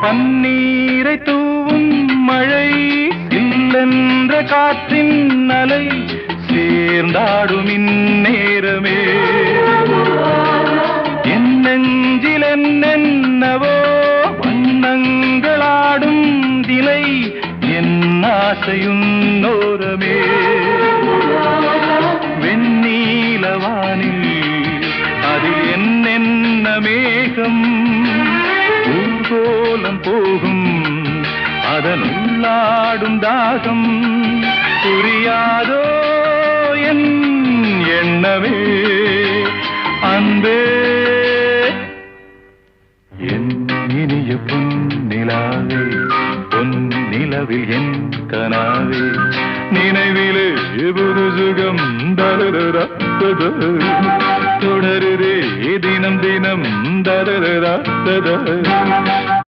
பன்னீரை தூவும் மழை இல்லென்ற காற்றின் அலை சேர்ந்தாடும் இந்நேரமே என் நெஞ்சில் என்னென்னவோ வண்ணங்களாடும் திலை என் ஆசையுன்னோரமே வெண்ணீலவானில் அதில் என்னென்ன மேகம் ஊர்கோலம் போகும் அதனுள்ளாடும் தாகம் புரியாதோ என் எண்ணமே அன்பே என் இனிய பொன்னிலாவே பொன்னிலவில் என் கனாவே நினைவிலே புது சுகம் தொடருதே தினம் தினம் தரதா